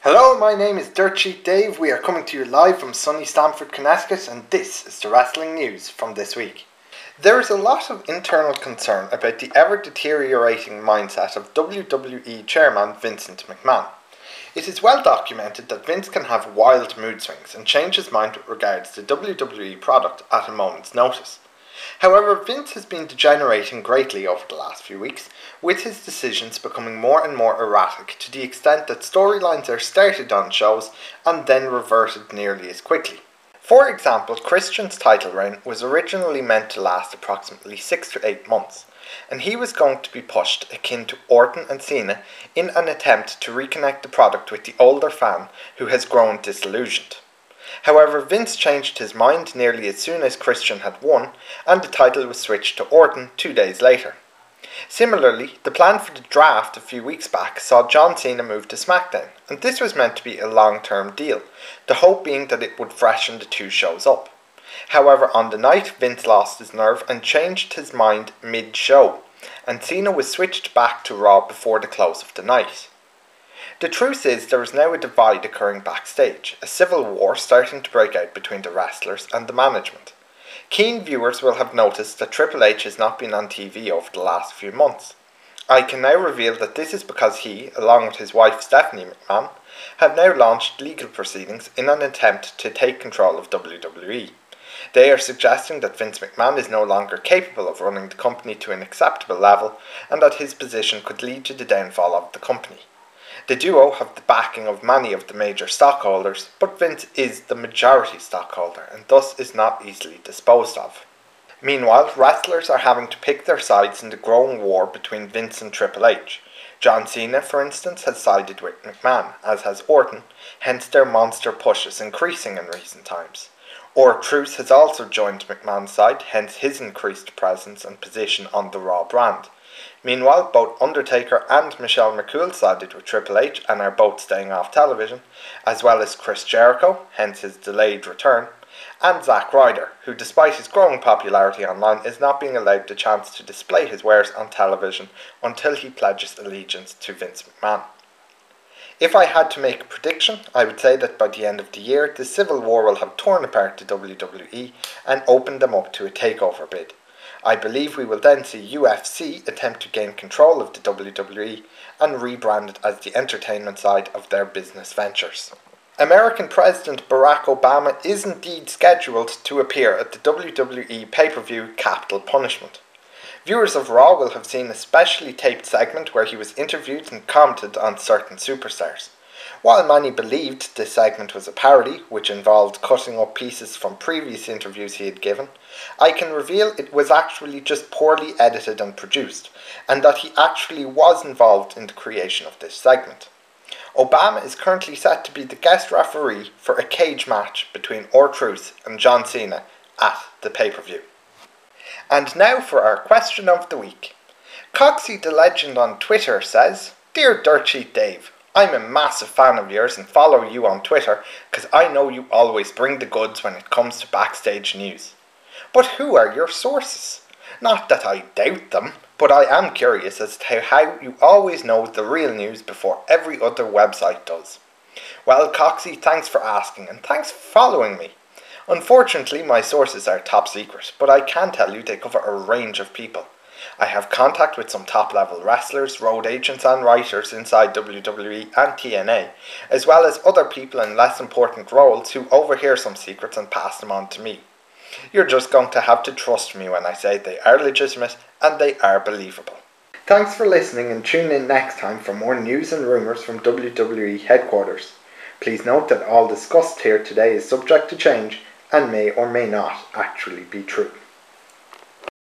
Hello, my name is Dirtsheet Dave. We are coming to you live from sunny Stamford, Connecticut, and this is the wrestling news from this week. There is a lot of internal concern about the ever-deteriorating mindset of WWE chairman Vincent McMahon. It is well documented that Vince can have wild mood swings and change his mind with regards to WWE product at a moment's notice. However, Vince has been degenerating greatly over the last few weeks, with his decisions becoming more and more erratic to the extent that storylines are started on shows and then reverted nearly as quickly. For example, Christian's title reign was originally meant to last approximately 6 to 8 months, and he was going to be pushed akin to Orton and Cena in an attempt to reconnect the product with the older fan who has grown disillusioned. However, Vince changed his mind nearly as soon as Christian had won, and the title was switched to Orton 2 days later. Similarly, the plan for the draft a few weeks back saw John Cena move to SmackDown, and this was meant to be a long-term deal, the hope being that it would freshen the two shows up. However, on the night, Vince lost his nerve and changed his mind mid-show, and Cena was switched back to Raw before the close of the night. The truth is, there is now a divide occurring backstage, a civil war starting to break out between the wrestlers and the management. Keen viewers will have noticed that Triple H has not been on TV over the last few months. I can now reveal that this is because he, along with his wife Stephanie McMahon, have now launched legal proceedings in an attempt to take control of WWE. They are suggesting that Vince McMahon is no longer capable of running the company to an acceptable level and that his position could lead to the downfall of the company. The duo have the backing of many of the major stockholders, but Vince is the majority stockholder and thus is not easily disposed of. Meanwhile, wrestlers are having to pick their sides in the growing war between Vince and Triple H. John Cena, for instance, has sided with McMahon, as has Orton, hence their monster push is increasing in recent times. R-Truth has also joined McMahon's side, hence his increased presence and position on the Raw brand. Meanwhile, both Undertaker and Michelle McCool sided with Triple H and are both staying off television, as well as Chris Jericho, hence his delayed return, and Zack Ryder, who despite his growing popularity online is not being allowed the chance to display his wares on television until he pledges allegiance to Vince McMahon. If I had to make a prediction, I would say that by the end of the year, the civil war will have torn apart the WWE and opened them up to a takeover bid. I believe we will then see UFC attempt to gain control of the WWE and rebrand it as the entertainment side of their business ventures. American President Barack Obama is indeed scheduled to appear at the WWE pay-per-view Capital Punishment. Viewers of Raw will have seen a specially taped segment where he was interviewed and commented on certain superstars. While many believed this segment was a parody, which involved cutting up pieces from previous interviews he had given, I can reveal it was actually just poorly edited and produced, and that he actually was involved in the creation of this segment. Obama is currently set to be the guest referee for a cage match between R-Truth and John Cena at the pay-per-view. And now for our question of the week. Coxie the Legend on Twitter says, "Dear Dirtsheet Dave, I'm a massive fan of yours and follow you on Twitter because I know you always bring the goods when it comes to backstage news. But who are your sources? Not that I doubt them, but I am curious as to how you always know the real news before every other website does." Well, Coxie, thanks for asking and thanks for following me. Unfortunately, my sources are top secret, but I can tell you they cover a range of people. I have contact with some top-level wrestlers, road agents and writers inside WWE and TNA, as well as other people in less important roles who overhear some secrets and pass them on to me. You're just going to have to trust me when I say they are legitimate and they are believable. Thanks for listening and tune in next time for more news and rumours from WWE headquarters. Please note that all discussed here today is subject to change and may or may not actually be true.